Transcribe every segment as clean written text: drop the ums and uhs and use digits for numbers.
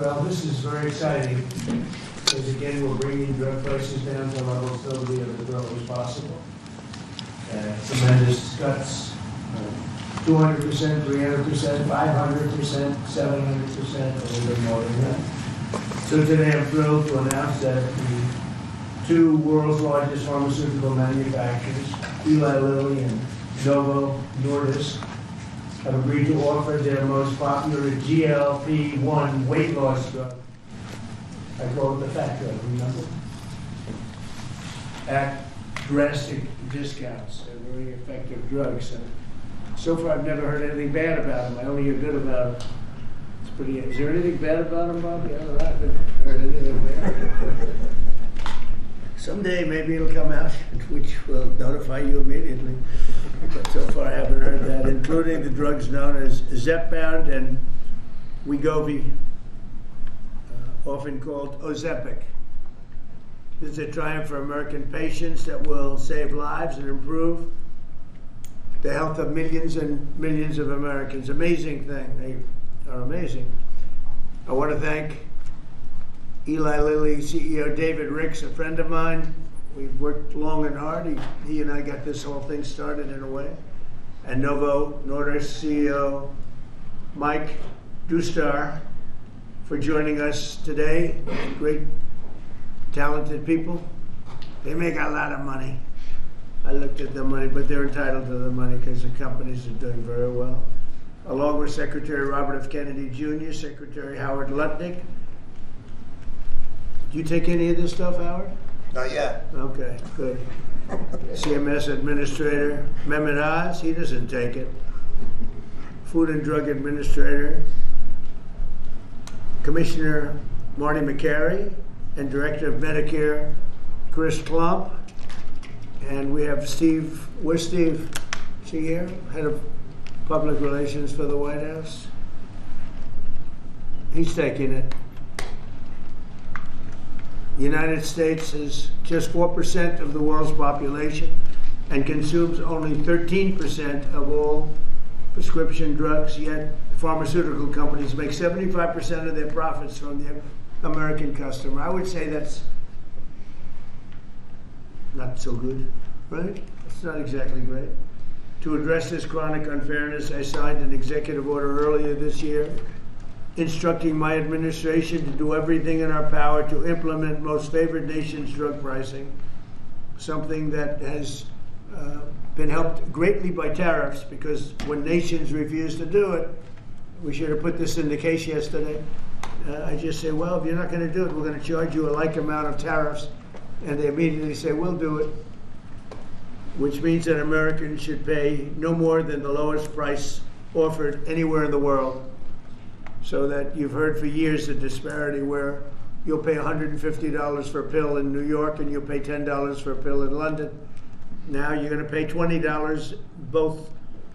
Well, this is very exciting, because again, we're bringing drug prices down to levels that will be as low as possible. Tremendous cuts, 200%, 300%, 500%, 700%, a little bit more than that. So today I'm thrilled to announce that the two world's largest pharmaceutical manufacturers, Eli Lilly and Novo Nordisk, have agreed to offer their most popular GLP-1 weight loss drug. I call it the fat drug, remember? At drastic discounts. They're very effective drugs. And so far, I've never heard anything bad about them. I only hear good about them. It's pretty. Is there anything bad about them, Bobby? I haven't heard anything bad. Someday, maybe it'll come out, which will notify you immediately. But so far, I haven't heard that, including the drugs known as Zepbound and Wegovy, often called Ozempic. This is a triumph for American patients that will save lives and improve the health of millions and millions of Americans. Amazing thing. They are amazing. I want to thank Eli Lilly CEO David Ricks, a friend of mine. We've worked long and hard. He and I got this whole thing started in a way. And Novo Nordisk CEO Mike Dustar for joining us today. Great, talented people. They make a lot of money. I looked at the money, but they're entitled to the money because the companies are doing very well. Along with Secretary Robert F. Kennedy Jr., Secretary Howard Lutnick. Do you take any of this stuff, Howard? Not yet. Okay, good. CMS Administrator Mehmet Oz, he doesn't take it. Food and Drug Administrator Commissioner Marty McCary, and Director of Medicare Chris Klump. And we have Steve. Where's Steve? Is he here? Head of Public Relations for the White House. He's taking it. The United States is just 4% of the world's population and consumes only 13% of all prescription drugs, yet pharmaceutical companies make 75% of their profits from their American customer. I would say that's not so good, right? It's not exactly great. To address this chronic unfairness, I signed an executive order earlier this year instructing my administration to do everything in our power to implement most favored nations drug pricing, something that has been helped greatly by tariffs, because when nations refuse to do it, we should have put this in the case yesterday. I just say, well, if you're not going to do it, we're going to charge you a like amount of tariffs. And they immediately say, we'll do it, which means that Americans should pay no more than the lowest price offered anywhere in the world. So that you've heard for years the disparity where you'll pay $150 for a pill in New York and you'll pay $10 for a pill in London. Now you're going to pay $20 both,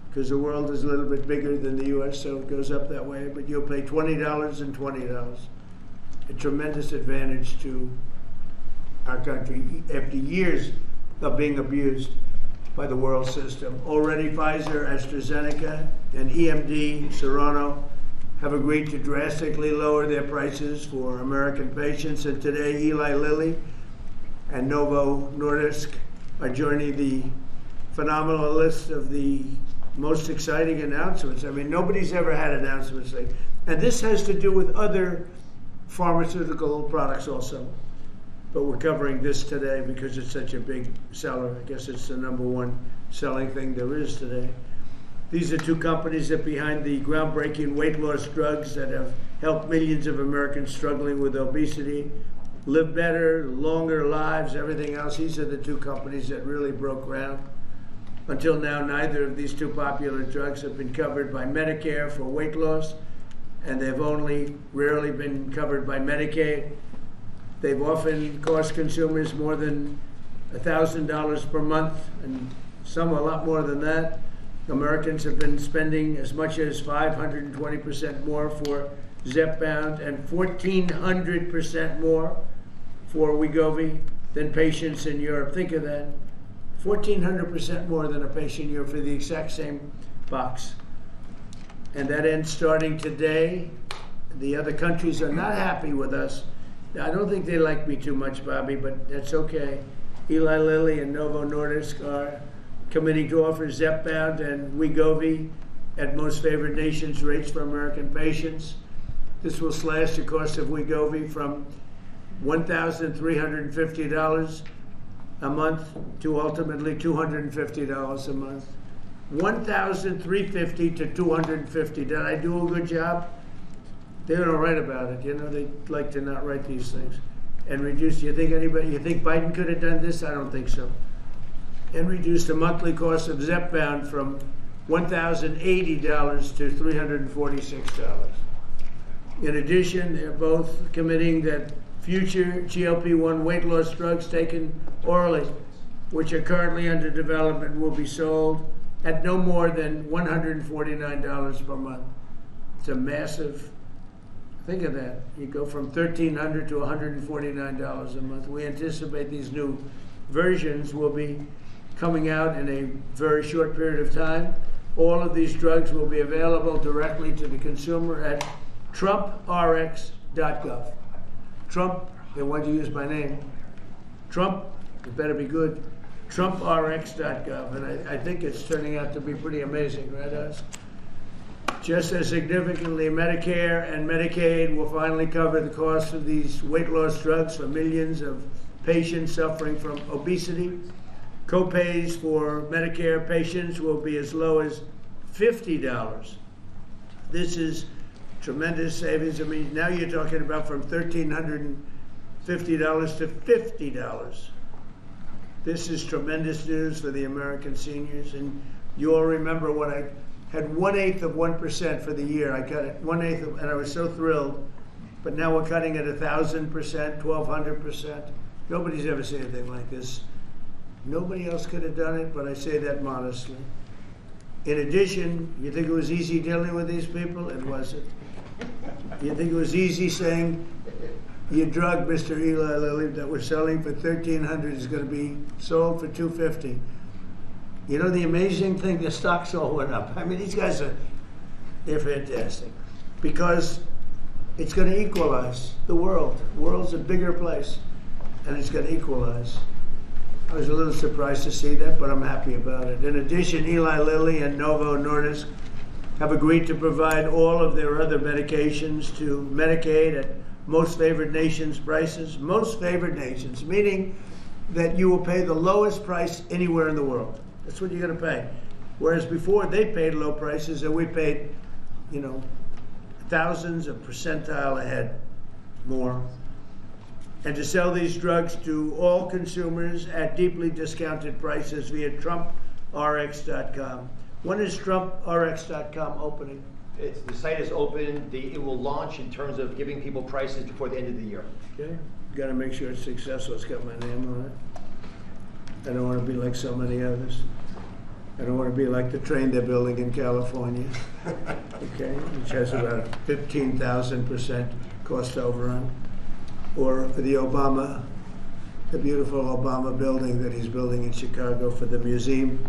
because the world is a little bit bigger than the U.S., so it goes up that way, but you'll pay $20 and $20. A tremendous advantage to our country after years of being abused by the world system. Already Pfizer, AstraZeneca, and EMD, Serrano, have agreed to drastically lower their prices for American patients. And today, Eli Lilly and Novo Nordisk are joining the phenomenal list of the most exciting announcements. I mean, nobody's ever had announcements like, and this has to do with other pharmaceutical products also. But we're covering this today because it's such a big seller. I guess it's the #1 selling thing there is today. These are two companies that behind the groundbreaking weight loss drugs that have helped millions of Americans struggling with obesity live better, longer lives, everything else. These are the two companies that really broke ground. Until now, neither of these two popular drugs have been covered by Medicare for weight loss, and they've only rarely been covered by Medicaid. They've often cost consumers more than $1,000 per month, and some a lot more than that. Americans have been spending as much as 520% more for Zepbound and 1,400% more for Wegovy than patients in Europe. Think of that. 1,400% more than a patient in Europe for the exact same box. And that ends starting today. The other countries are not happy with us. Now, I don't think they like me too much, Bobby, but that's okay. Eli Lilly and Novo Nordisk are committing to offer Zepbound and Wegovy at most favored nations rates for American patients. This will slash the cost of Wegovy from $1,350 a month to ultimately $250 a month. $1,350 to $250. Did I do a good job? They don't write about it. You know, they like to not write these things. And reduce, you think Biden could have done this? I don't think so. And reduce the monthly cost of Zepbound from $1,080 to $346. In addition, they're both committing that future GLP-1 weight loss drugs taken orally, which are currently under development, will be sold at no more than $149 per month. It's a massive, think of that. You go from $1,300 to $149 a month. We anticipate these new versions will be coming out in a very short period of time. All of these drugs will be available directly to the consumer at trumprx.gov. Trump, they want you to use my name. Trump, it better be good. trumprx.gov. And I think it's turning out to be pretty amazing, right, us? Just as significantly, Medicare and Medicaid will finally cover the cost of these weight loss drugs for millions of patients suffering from obesity. Co-pays for Medicare patients will be as low as $50. This is tremendous savings. I mean, now you're talking about from $1,350 to $50. This is tremendous news for the American seniors. And you all remember when I had 1/8 of 1% for the year. I cut it 1/8, and I was so thrilled. But now we're cutting it 1,000%, 1,200%. Nobody's ever seen anything like this. Nobody else could have done it, but I say that modestly. In addition, you think it was easy dealing with these people? It wasn't. You think it was easy saying your drug, Mr. Eli Lilly, that we're selling for $1,300 is going to be sold for $250. You know the amazing thing, the stocks all went up. I mean, these guys they're fantastic. Because it's going to equalize the world. The world's a bigger place, and it's going to equalize. I was a little surprised to see that, but I'm happy about it. In addition, Eli Lilly and Novo Nordisk have agreed to provide all of their other medications to Medicaid at most favored nations prices. Most favored nations, meaning that you will pay the lowest price anywhere in the world. That's what you're going to pay. Whereas before, they paid low prices, and we paid, you know, thousands of percentile ahead more. And to sell these drugs to all consumers at deeply discounted prices via trumprx.com. When is trumprx.com opening? The site is open. It will launch in terms of giving people prices before the end of the year. Okay. Got to make sure it's successful. It's got my name on it. I don't want to be like so many others. I don't want to be like the train they're building in California, okay, which has about 15,000% cost overrun. Or the beautiful Obama building that he's building in Chicago for the museum,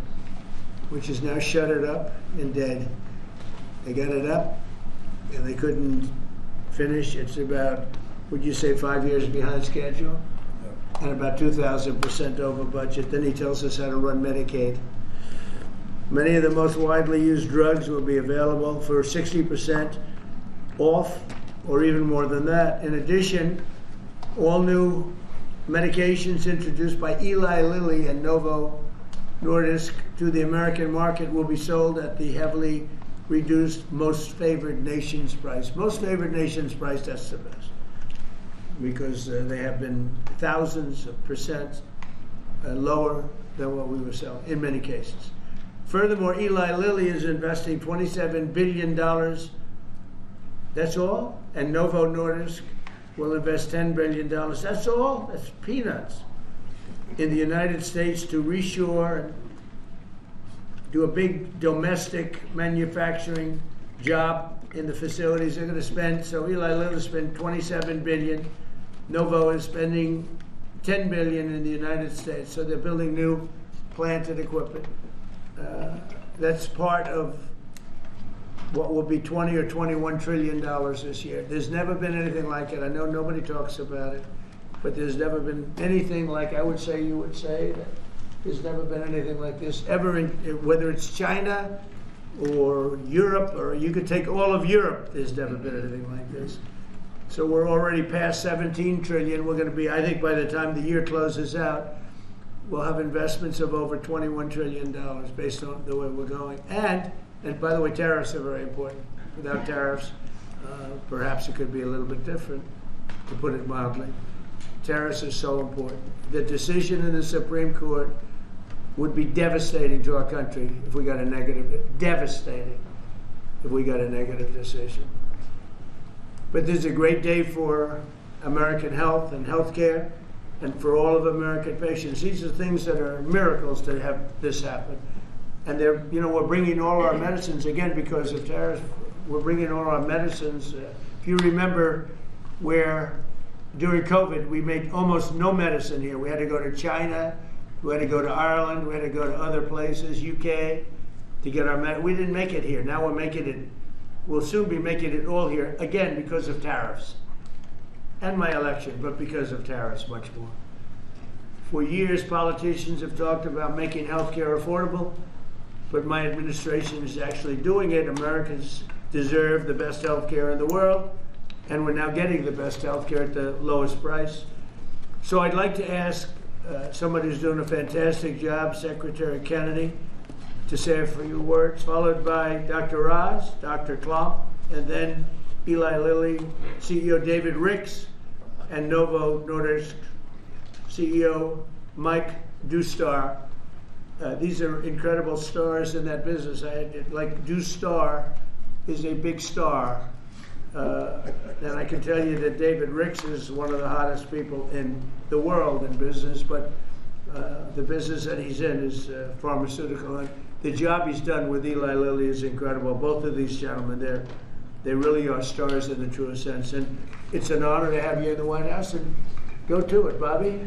which is now shuttered up and dead. They got it up, and they couldn't finish. It's about, would you say, 5 years behind schedule? Yeah. And about 2,000% over budget. Then he tells us how to run Medicaid. Many of the most widely used drugs will be available for 60% off, or even more than that. In addition, all new medications introduced by Eli Lilly and Novo Nordisk to the American market will be sold at the heavily reduced most favored nations price. Most favored nations price, that's the best. Because they have been thousands of percent lower than what we were selling in many cases. Furthermore, Eli Lilly is investing $27 billion. That's all? And Novo Nordisk will invest $10 billion. That's all? That's peanuts. In the United States to reshore and do a big domestic manufacturing job in the facilities they're going to spend. So Eli Lilly spent $27 billion. Novo is spending $10 billion in the United States. So they're building new plant and equipment. That's part of what will be 20 or 21 trillion dollars this year. There's never been anything like it. I know nobody talks about it, but there's never been anything like, I would say, you would say, that there's never been anything like this ever, whether it's China or Europe, or you could take all of Europe, there's never been anything like this. So we're already past 17 trillion. We're going to be, I think by the time the year closes out, we'll have investments of over $21 trillion based on the way we're going. And by the way, tariffs are very important. Without tariffs, perhaps it could be a little bit different, to put it mildly. Tariffs are so important. The decision in the Supreme Court would be devastating to our country if we got a negative, devastating if we got a negative decision. But this is a great day for American health and healthcare, and for all of American patients. These are things that are miracles to have this happen. And they're, you know, we're bringing all our medicines, again, because of tariffs, we're bringing all our medicines. If you remember where during COVID, we made almost no medicine here. We had to go to China, we had to go to Ireland, we had to go to other places, UK, to get our medicine. We didn't make it here. Now we're making it, we'll soon be making it all here, again, because of tariffs. And my election, but because of tariffs much more. For years, politicians have talked about making healthcare affordable, but my administration is actually doing it. Americans deserve the best healthcare in the world, and we're now getting the best healthcare at the lowest price. So I'd like to ask somebody who's doing a fantastic job, Secretary Kennedy, to say a few words, followed by Dr. Roz, Dr. Klump, and then Eli Lilly, CEO David Ricks, and Novo Nordisk CEO Mike Dustar. These are incredible stars in that business. Like Dustar is a big star. And I can tell you that David Ricks is one of the hottest people in the world in business, but the business that he's in is pharmaceutical. And the job he's done with Eli Lilly is incredible. Both of these gentlemen, they really are stars in the truest sense. And it's an honor to have you in the White House. And go to it, Bobby.